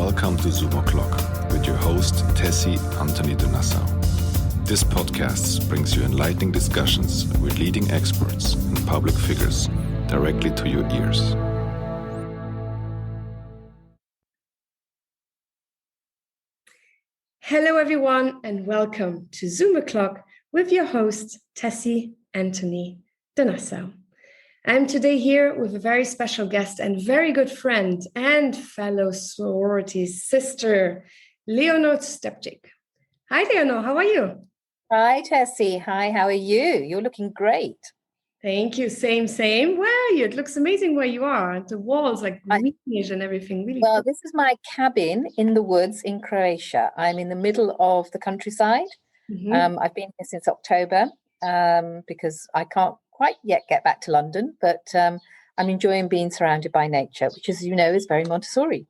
Welcome to Zoom O'Clock with your host, Tessy, Antony de Nassau. This podcast brings you enlightening discussions with leading experts and public figures directly to your ears. Hello, everyone, and welcome to Zoom O'Clock with your host, Tessy, Antony de Nassau. I'm today here with a very special guest and very good friend and fellow sorority sister, Leonor Stjepic. Hi, Leonor. How are you? Hi, Tessy. Hi, how are you? You're looking great. Thank you. Same. Where are you? It looks amazing where you are. The walls like greenish and everything. Really well, cool. This is my cabin in the woods in Croatia. I'm in the middle of the countryside. Mm-hmm. I've been here since October because I can't quite yet get back to London, but I'm enjoying being surrounded by nature, which, as you know, is very Montessori.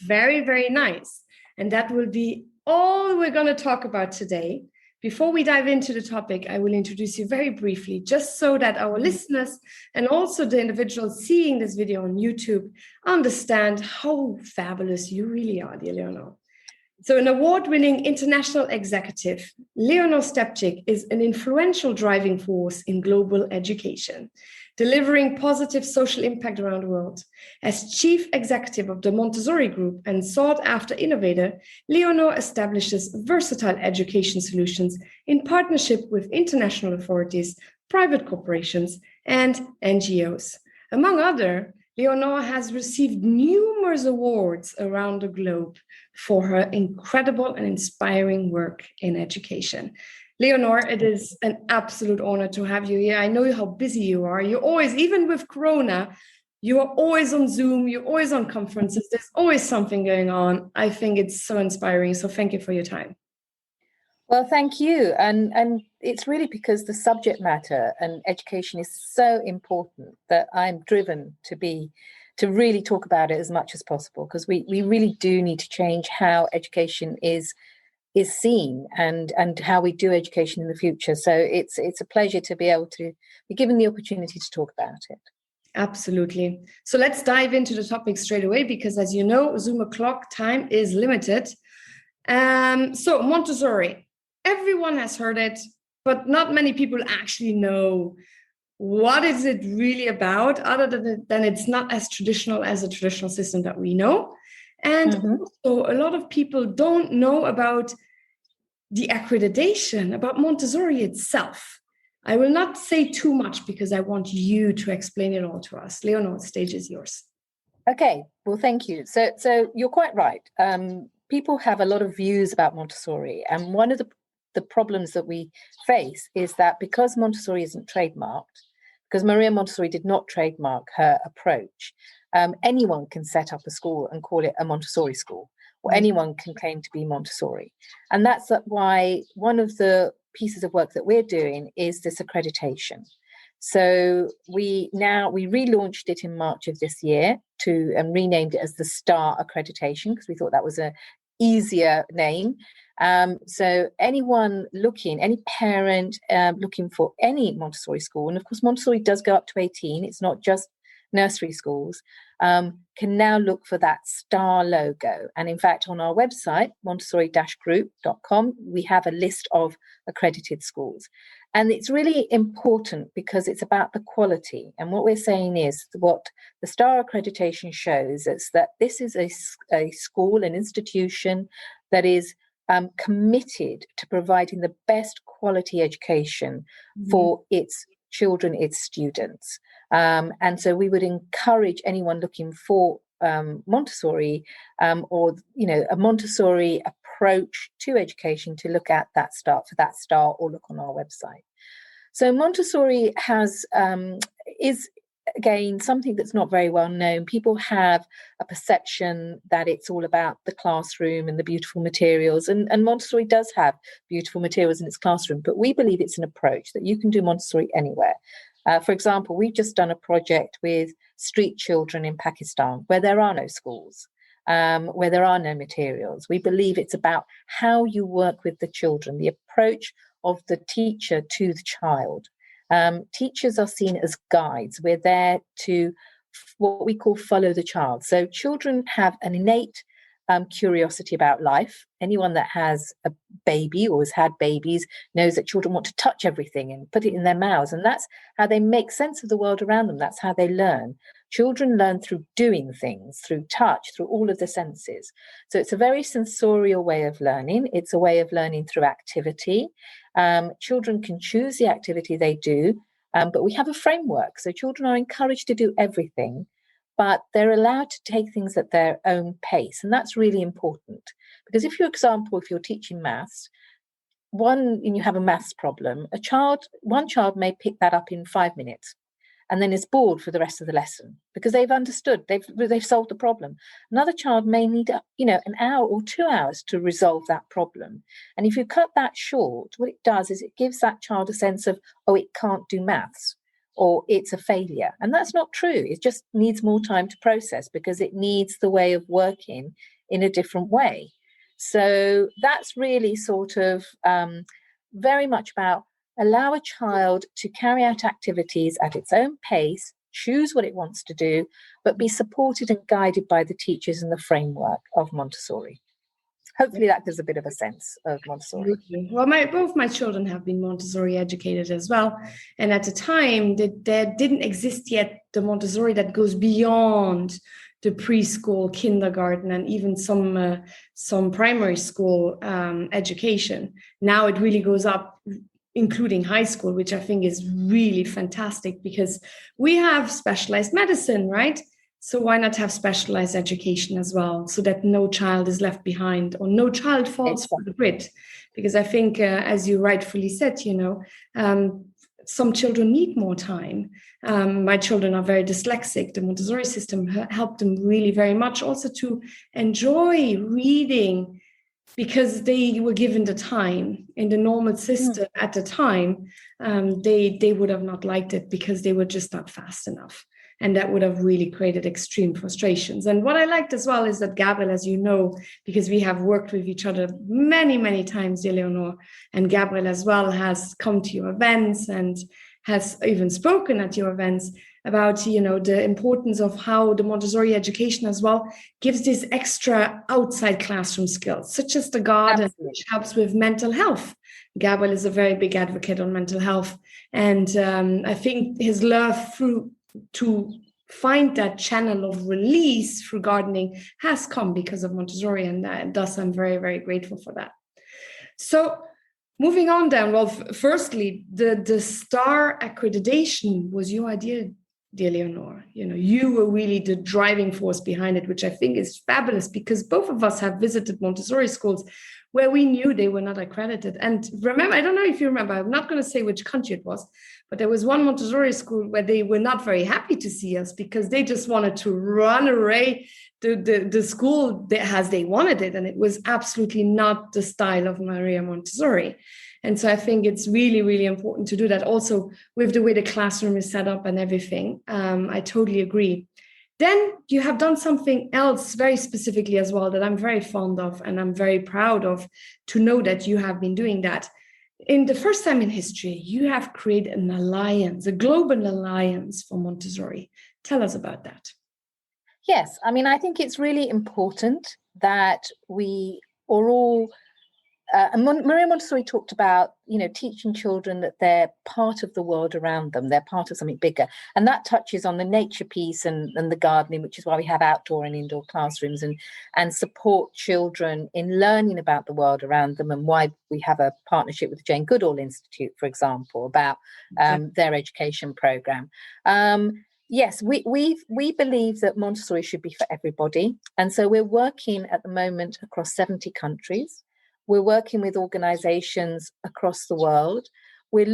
Very, very nice. And that will be all we're going to talk about today. Before we dive into the topic, I will introduce you very briefly, just so that our listeners and also the individuals seeing this video on YouTube understand how fabulous you really are, dear Leonor. So an award-winning international executive, Leonor Stjepic is an influential driving force in global education, delivering positive social impact around the world. As chief executive of the Montessori Group and sought-after innovator, Leonor establishes versatile education solutions in partnership with international authorities, private corporations, and NGOs. Among other, Leonor has received numerous awards around the globe for her incredible and inspiring work in education. Leonor, it is an absolute honor to have you here. I know how busy you are. You're always, even with Corona, you are always on Zoom, you're always on conferences. There's always something going on. I think it's so inspiring. So thank you for your time. Well, thank you. And it's really because the subject matter and education is so important that I'm driven to really talk about it as much as possible, because we really do need to change how education is seen and how we do education in the future. So it's a pleasure to be able to be given the opportunity to talk about it. Absolutely. So let's dive into the topic straight away, because as you know, Zoom O'Clock time is limited. So Montessori, everyone has heard it, but not many people actually know what is it really about, other than it's not as traditional as a traditional system that we know. And also a lot of people don't know about the accreditation, about Montessori itself. I will not say too much because I want you to explain it all to us. Leonor, the stage is yours. Okay, well, thank you. So you're quite right. People have a lot of views about Montessori, and one of the problems that we face is that because Montessori isn't trademarked, because Maria Montessori did not trademark her approach, anyone can set up a school and call it a Montessori school, or anyone can claim to be Montessori. And that's why one of the pieces of work that we're doing is this accreditation. So we relaunched it in March of this year and renamed it as the STAR accreditation, because we thought that was an easier name. So anyone any parent looking for any Montessori school, and of course Montessori does go up to 18, it's not just nursery schools, can now look for that STAR logo. And in fact, on our website, montessori-group.com, we have a list of accredited schools. And it's really important because it's about the quality. And what we're saying is what the STAR accreditation shows is that this is a school, an institution that is committed to providing the best quality education for its children, its students. And so we would encourage anyone looking for Montessori or a Montessori approach to education to look at that STAR or look on our website. So Montessori is again something that's not very well known. People have a perception that it's all about the classroom and the beautiful materials, and Montessori does have beautiful materials in its classroom, but we believe it's an approach that you can do Montessori anywhere. For example, we've just done a project with street children in Pakistan where there are no schools, where there are no materials. We believe it's about how you work with the children, the approach of the teacher to the child. Teachers are seen as guides. We're there to what we call follow the child. So children have an innate curiosity about life. Anyone that has a baby or has had babies knows that children want to touch everything and put it in their mouths, and that's how they make sense of the world around them. That's how they learn. Children learn through doing things, through touch, through all of the senses. So it's a very sensorial way of learning. It's a way of learning through activity. Children can choose the activity they do, but we have a framework. So children are encouraged to do everything, but they're allowed to take things at their own pace. And that's really important. Because if, for example, if you're teaching maths, and you have a maths problem, one child may pick that up in 5 minutes and then is bored for the rest of the lesson because they've understood, they've solved the problem. Another child may need an hour or 2 hours to resolve that problem. And if you cut that short, what it does is it gives that child a sense of, oh, it can't do maths, or it's a failure. And that's not true. It just needs more time to process because it needs the way of working in a different way. So that's really sort of very much about allow a child to carry out activities at its own pace, choose what it wants to do, but be supported and guided by the teachers and the framework of Montessori. Hopefully that gives a bit of a sense of Montessori. Well, both my children have been Montessori educated as well. And at the time, there didn't exist yet the Montessori that goes beyond the preschool, kindergarten, and even some primary school education. Now it really goes up, including high school, which I think is really fantastic because we have specialized medicine, right? So why not have specialized education as well, so that no child is left behind or no child falls for the grid? Because I think, as you rightfully said, some children need more time. My children are very dyslexic. The Montessori system helped them really very much also to enjoy reading because they were given the time. In the normal system at the time, they would have not liked it because they were just not fast enough. And that would have really created extreme frustrations. And what I liked as well is that Gabriel, as you know, because we have worked with each other many, many times, Leonor, and Gabriel as well has come to your events and has even spoken at your events about, the importance of how the Montessori education as well gives this extra outside classroom skills, such as the garden, which helps with mental health. Gabriel is a very big advocate on mental health. And I think his love to find that channel of release through gardening has come because of Montessori, and thus I'm very, very grateful for that. So moving on then, well, firstly, the STAR accreditation was your idea, dear Leonor. You were really the driving force behind it, which I think is fabulous because both of us have visited Montessori schools where we knew they were not accredited. And remember, I don't know if you remember, I'm not going to say which country it was, but there was one Montessori school where they were not very happy to see us because they just wanted to run away the school as they wanted it. And it was absolutely not the style of Maria Montessori. And so I think it's really, really important to do that also with the way the classroom is set up and everything. I totally agree. Then you have done something else very specifically as well that I'm very fond of and I'm very proud of to know that you have been doing that. In the first time in history, you have created an alliance, a global alliance for Montessori. Tell us about that. Yes, I mean, I think it's really important that we are all and Maria Montessori talked about, teaching children that they're part of the world around them. They're part of something bigger. And that touches on the nature piece and the gardening, which is why we have outdoor and indoor classrooms and support children in learning about the world around them, and why we have a partnership with the Jane Goodall Institute, for example, about their education program. Yes, we believe that Montessori should be for everybody. And so we're working at the moment across 70 countries. We're working with organizations across the world. We're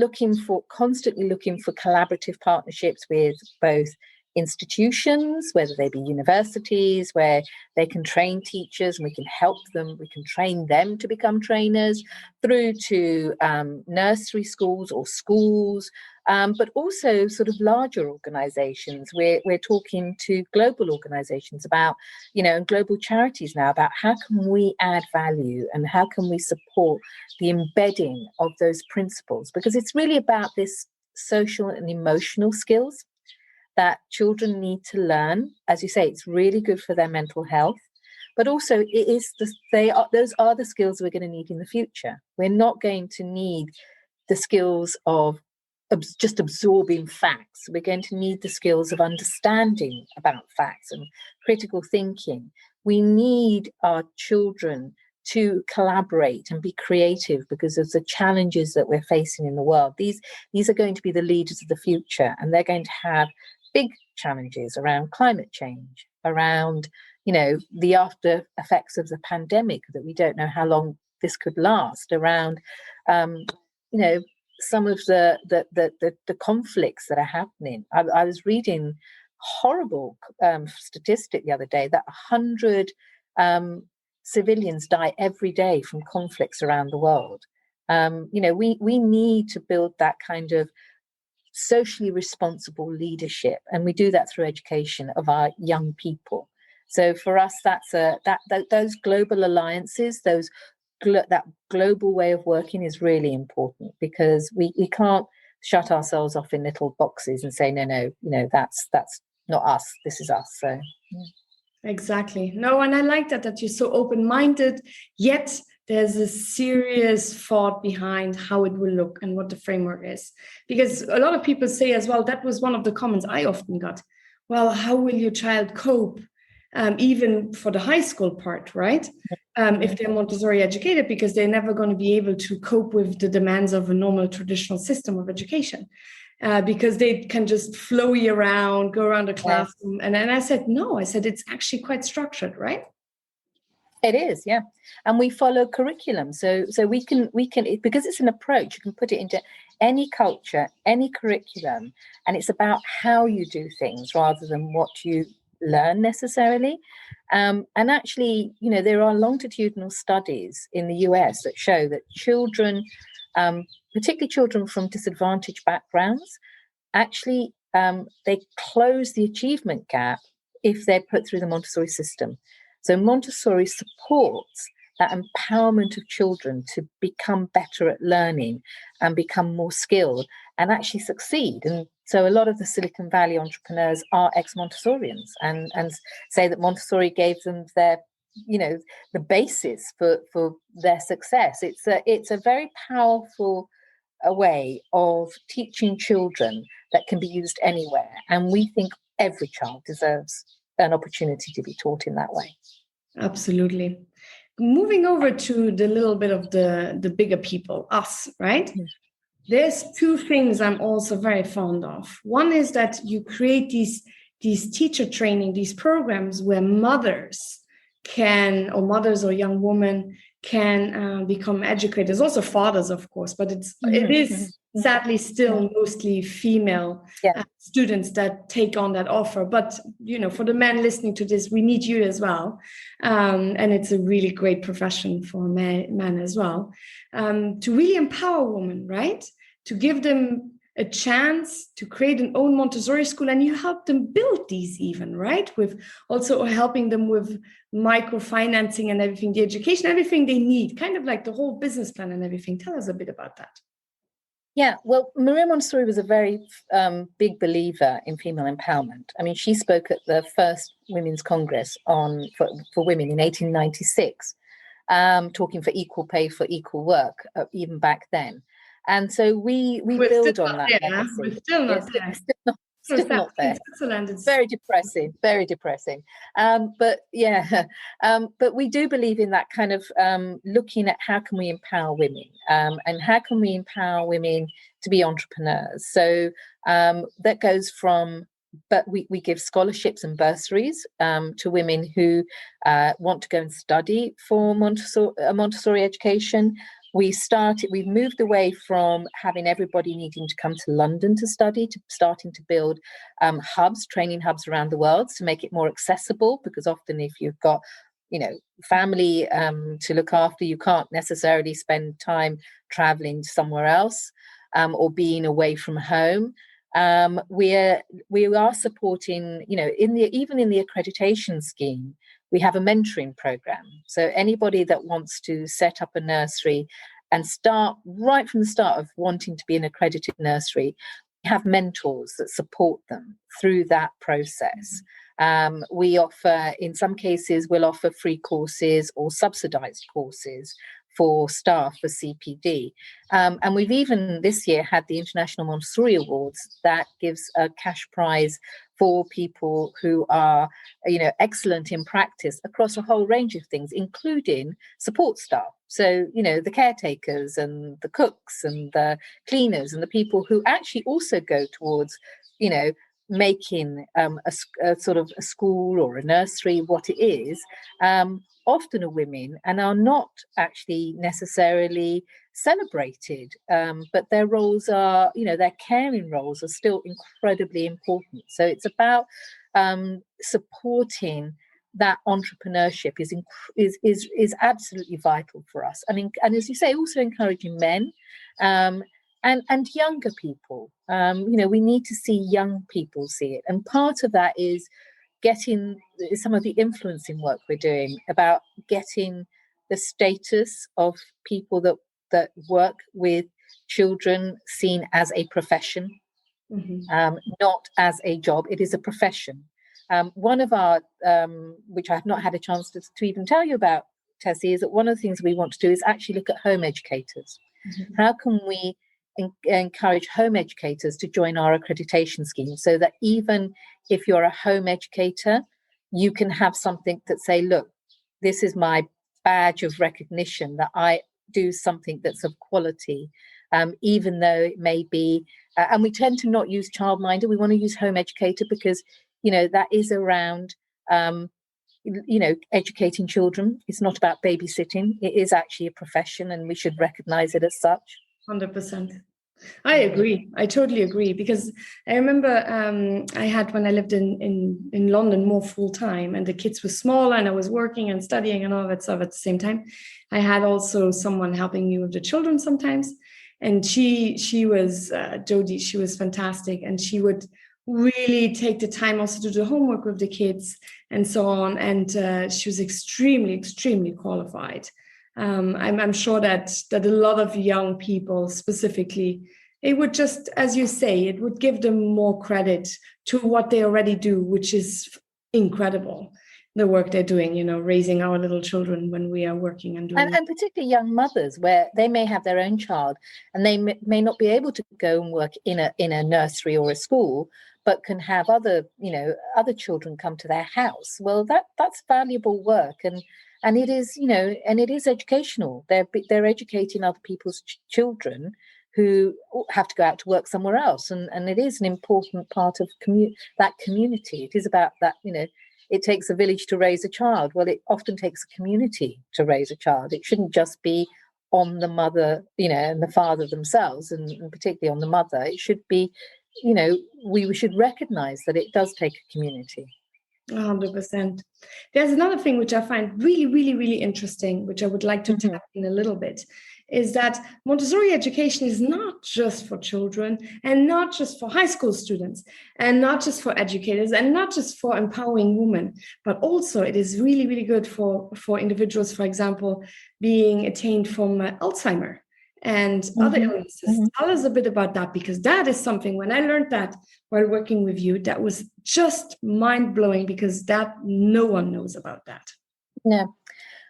constantly looking for collaborative partnerships with both institutions, whether they be universities, where they can train teachers and we can help them, we can train them to become trainers, through to nursery schools or schools, but also sort of larger organizations. We're talking to global organizations about, and global charities now about how can we add value and how can we support the embedding of those principles, because it's really about this social and emotional skills that children need to learn. As you say, it's really good for their mental health, but also those are the skills we're going to need in the future. We're not going to need the skills of just absorbing facts. We're going to need the skills of understanding about facts and critical thinking. We need our children to collaborate and be creative because of the challenges that we're facing in the world. These are going to be the leaders of the future, and they're going to have big challenges around climate change, around, the after effects of the pandemic, that we don't know how long this could last, around, some of the conflicts that are happening. I was reading horrible statistic the other day that 100 civilians die every day from conflicts around the world. We need to build that kind of socially responsible leadership, and we do that through education of our young people. So for us, that's those global alliances, that global way of working is really important, because we can't shut ourselves off in little boxes and say no, that's not us, this is us. So exactly. No, and I like that you're so open-minded, yet there's a serious thought behind how it will look and what the framework is. Because a lot of people say as well, that was one of the comments I often got. Well, how will your child cope? Even for the high school part, right? If they're Montessori educated, because they're never going to be able to cope with the demands of a normal traditional system of education, because they can just flow you around, go around the classroom. And I said, no, it's actually quite structured, right? It is, yeah. And we follow curriculum. So we can, because it's an approach, you can put it into any culture, any curriculum, and it's about how you do things rather than what you learn necessarily. And actually, there are longitudinal studies in the US that show that children, particularly children from disadvantaged backgrounds, actually they close the achievement gap if they're put through the Montessori system. So Montessori supports that empowerment of children to become better at learning and become more skilled and actually succeed. And so a lot of the Silicon Valley entrepreneurs are ex-Montessorians and say that Montessori gave them their, the basis for their success. It's a very powerful way of teaching children that can be used anywhere. And we think every child deserves an opportunity to be taught in that way. Absolutely. Moving over to the little bit of the bigger people, us, right? Mm-hmm. There's two things I'm also very fond of. One is that you create these teacher training, these programs where mothers or young women can become educated. There's also fathers, of course, but it is sadly still mostly female students that take on that offer. But, for the men listening to this, we need you as well. And it's a really great profession for men as well, to really empower women, right? To give them a chance to create an own Montessori school, and you help them build these even, right? With also helping them with microfinancing and everything, the education, everything they need, kind of like the whole business plan and everything. Tell us a bit about that. Yeah, well, Maria Montessori was a very big believer in female empowerment. I mean, she spoke at the first Women's Congress for women in 1896, talking for equal pay for equal work, even back then. And so we build on that legacy. We're still not there. Still not there. It's very depressing. But we do believe in that kind of looking at how can we empower women, and how can we empower women to be entrepreneurs. So that goes from, but we give scholarships and bursaries to women who want to go and study for Montessori education. We've moved away from having everybody needing to come to London to study, to starting to build training hubs around the world to make it more accessible, because often if you've got, family to look after, you can't necessarily spend time traveling somewhere else or being away from home. We are supporting, even in the accreditation scheme, we have a mentoring program. So anybody that wants to set up a nursery and start right from the start of wanting to be an accredited nursery, we have mentors that support them through that process. We offer, in some cases, we'll offer free courses or subsidized courses for staff for CPD. And we've even this year had the International Montessori Awards that gives a cash prize for people who are, excellent in practice across a whole range of things, including support staff. So, the caretakers and the cooks and the cleaners and the people who actually also go towards, making a sort of a school or a nursery what it is, often are women and are not actually necessarily celebrated, but their roles are, their caring roles are still incredibly important. So it's about supporting that entrepreneurship is absolutely vital for us. And as you say, also encouraging men and younger people. We need to see young people see it, and part of that is getting some of the influencing work we're doing about getting the status of people that work with children seen as a profession, not as a job. It is a profession. One of our, which I have not had a chance to even tell you about, Tessy, is that one of the things we want to do is actually look at home educators. How can we encourage home educators to join our accreditation scheme, so that even if you're a home educator, you can have something that say, look, this is my badge of recognition that I do something that's of quality, even though it may be, and we tend to not use childminder. We want to use home educator because, that is around, educating children. It's not about babysitting. It is actually a profession, and we should recognize it as such. 100%. I agree. I totally agree, because I remember I had, when I lived in London more full time, and the kids were smaller, and I was working and studying and all that stuff at the same time. I had also someone helping me with the children sometimes, and she was Jodie. She was fantastic, and she would really take the time also to do homework with the kids and so on. And she was extremely, extremely qualified. I'm sure that a lot of young people specifically, it would just, as you say, it would give them more credit to what they already do, which is incredible, the work they're doing, raising our little children when we are working and doing and particularly young mothers, where they may have their own child and they may not be able to go and work in a nursery or a school, but can have other children come to their house. Well, that's valuable work, and it is, and it is educational. They're educating other people's children who have to go out to work somewhere else, and it is an important part of that community. It is about that, it takes a village to raise a child. Well, it often takes a community to raise a child. It shouldn't just be on the mother, and the father themselves, and particularly on the mother. It should be, we should recognize that it does take a community. 100%. There's another thing which I find really, really, really interesting, which I would like to tap in a little bit, is that Montessori education is not just for children, and not just for high school students, and not just for educators, and not just for empowering women, but also it is really, really good for individuals, for example, being attained from Alzheimer and other illnesses. Tell us a bit about that, because that is something, when I learned that while working with you, that was just mind-blowing, because that no one knows about that. Yeah.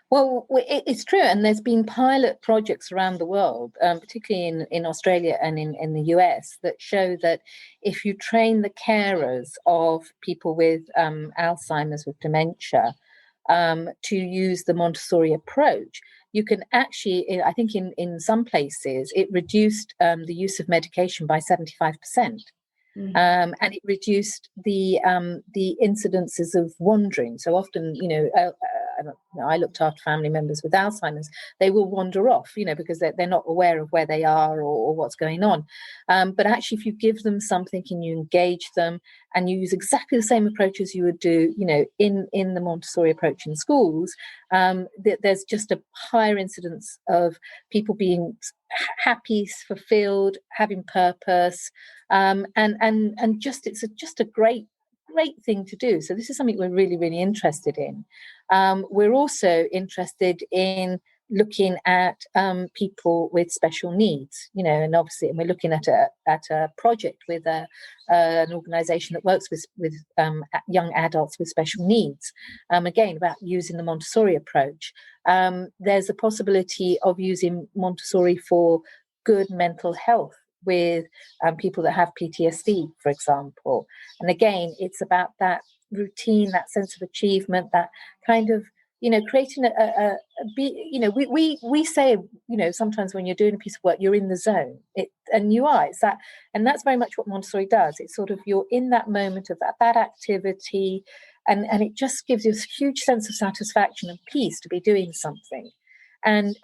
Well, it's true. And there's been pilot projects around the world, particularly in Australia and in the US, that show that if you train the carers of people with Alzheimer's, with dementia, to use the Montessori approach, you can actually, I think in some places, it reduced the use of medication by 75%. And it reduced the incidences of wandering. So often, I looked after family members with Alzheimer's. They will wander off, because they're not aware of where they are or what's going on. But actually, if you give them something and you engage them and you use exactly the same approach as you would do, in the Montessori approach in schools, there's just a higher incidence of people being happy, fulfilled, having purpose, and it's just a great thing to do. So this is something we're really, really interested in. We're also interested in looking at people with special needs, and obviously, and we're looking at a project with an organisation that works with young adults with special needs. Again, about using the Montessori approach. There's a possibility of using Montessori for good mental health with people that have PTSD, for example. And again, it's about that routine, that sense of achievement, that kind of creating we say, sometimes when you're doing a piece of work, you're in the zone. And you are. It's that, and that's very much what Montessori does. It's sort of, you're in that moment of that activity, and it just gives you a huge sense of satisfaction and peace to be doing something. And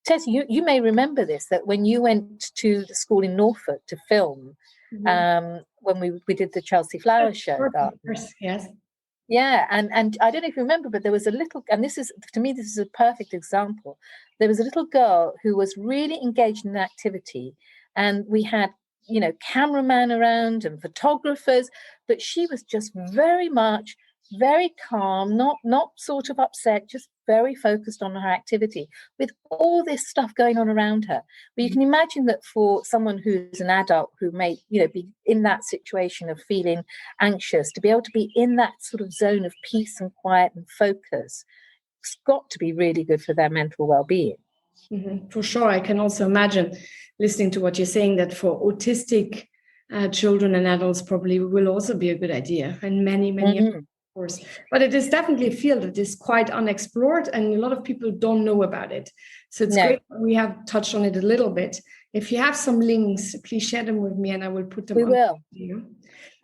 Tessy, you may remember this, that when you went to the school in Norfolk to film, when we did the Chelsea Flower Show. Yes. Yeah, and I don't know if you remember, but there was a little, and this is, to me, this is a perfect example. There was a little girl who was really engaged in an activity, and we had, cameraman around and photographers, but she was just very calm, not sort of upset, just very focused on her activity with all this stuff going on around her. But you can imagine that for someone who's an adult who may, be in that situation of feeling anxious, to be able to be in that sort of zone of peace and quiet and focus, it's got to be really good for their mental well-being. Mm-hmm. For sure. I can also imagine, listening to what you're saying, that for autistic children and adults probably will also be a good idea, and many course. But it is definitely a field that is quite unexplored, and a lot of people don't know about it. So it's great that we have touched on it a little bit. If you have some links, please share them with me, and I will put them. We will. You.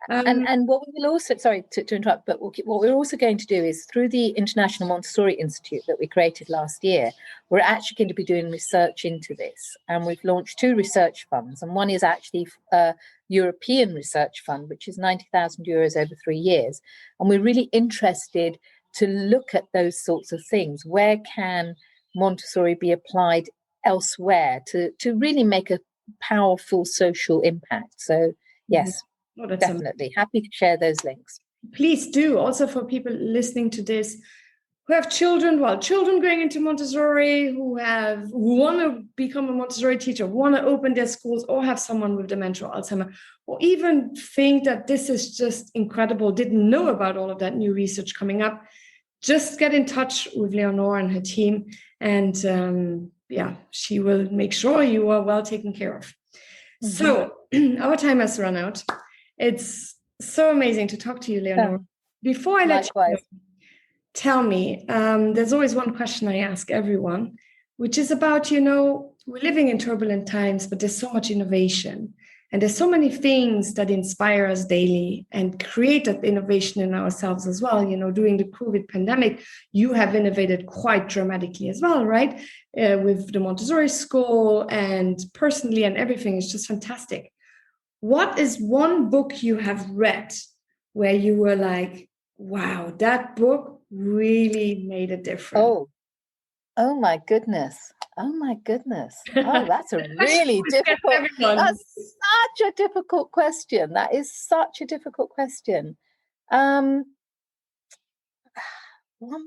And what we will also, sorry to interrupt, but what we're also going to do is, through the International Montessori Institute that we created last year, we're actually going to be doing research into this. And we've launched 2 research funds, and one is actually a European research fund, which is €90,000 over 3 years. And we're really interested to look at those sorts of things. Where can Montessori be applied elsewhere to really make a powerful social impact? So, yes. Oh, that's definitely happy to share those links. Please do. Also, for people listening to this who have children going into Montessori, who want to become a Montessori teacher, want to open their schools, or have someone with dementia or Alzheimer, or even think that this is just incredible, didn't know about all of that new research coming up, just get in touch with Leonor and her team, and she will make sure you are well taken care of. Mm-hmm. So our time has run out. It's so amazing to talk to you, Leonor. Before I let you go, tell me, there's always one question I ask everyone, which is about, we're living in turbulent times, but there's so much innovation. And there's so many things that inspire us daily and create that innovation in ourselves as well. During the COVID pandemic, you have innovated quite dramatically as well, right? With the Montessori school, and personally, and everything is just fantastic. What is one book you have read where you were like, wow, that book really made a difference? Oh my goodness. Oh, that's a really difficult, that's such a difficult question. That is such a difficult question. One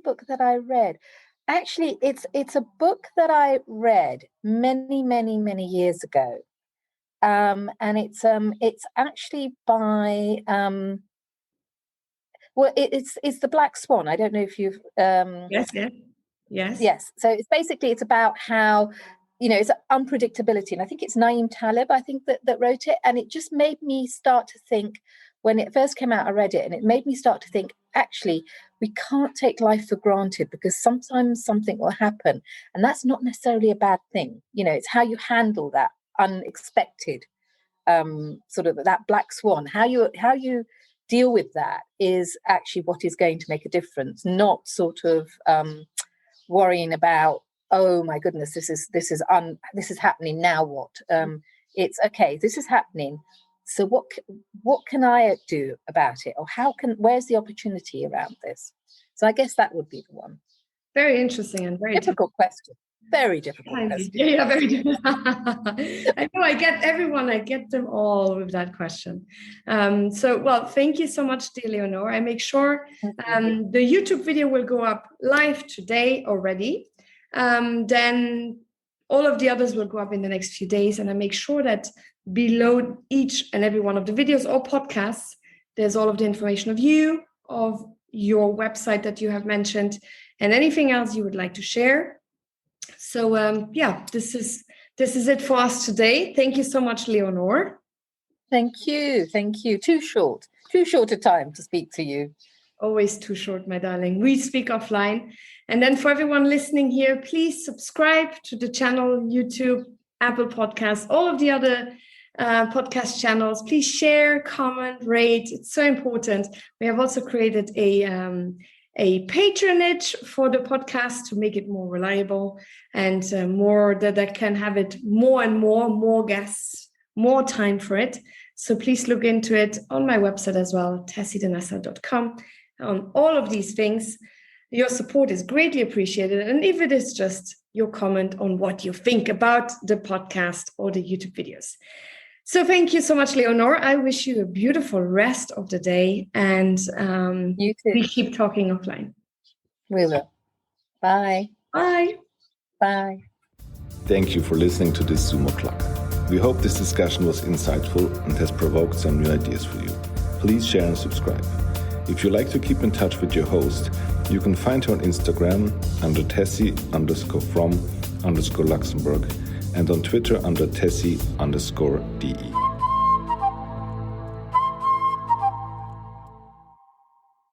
book that I read, actually, it's a book that I read many years ago. And it's actually by it's The Black Swan. I don't know if you've Yes. So it's about how, it's unpredictability, and I think it's Naeem Taleb, I think that wrote it, and it just made me start to think. When it first came out, I read it, and it made me start to think, actually, we can't take life for granted, because sometimes something will happen, and that's not necessarily a bad thing. It's how you handle that unexpected sort of that black swan, how you deal with that is actually what is going to make a difference, not sort of worrying about, oh my goodness, this is happening, now what? It's okay, this is happening, so what can I do about it, or where's the opportunity around this? So I guess that would be the one. Very interesting and very difficult question. Very difficult question. Yeah, very difficult. I know, I get them all with that question. Thank you so much, dear Leonor. I make sure the YouTube video will go up live today already. then all of the others will go up in the next few days. And I make sure that below each and every one of the videos or podcasts, there's all of the information of you, of your website that you have mentioned, and anything else you would like to share. So this is it for us today. Thank you so much, Leonor. Thank you. Too short a time to speak to you. Always too short, my darling. We speak offline. And then for everyone listening here, please subscribe to the channel, YouTube, Apple Podcasts, all of the other podcast channels. Please share, comment, rate. It's so important. We have also created a patronage for the podcast to make it more reliable and more that I can have it more and more guests, more time for it. So please look into it on my website as well, tessydenassau.com. On all of these things, your support is greatly appreciated. And if it is just your comment on what you think about the podcast or the YouTube videos. So thank you so much, Leonor. I wish you a beautiful rest of the day, and you too. We keep talking offline. We will. Bye. Bye. Bye. Thank you for listening to this Zoom O'Clock. We hope this discussion was insightful and has provoked some new ideas for you. Please share and subscribe. If you like to keep in touch with your host, you can find her on Instagram under Tessy_from_Luxembourg and on Twitter under Tessy_DE.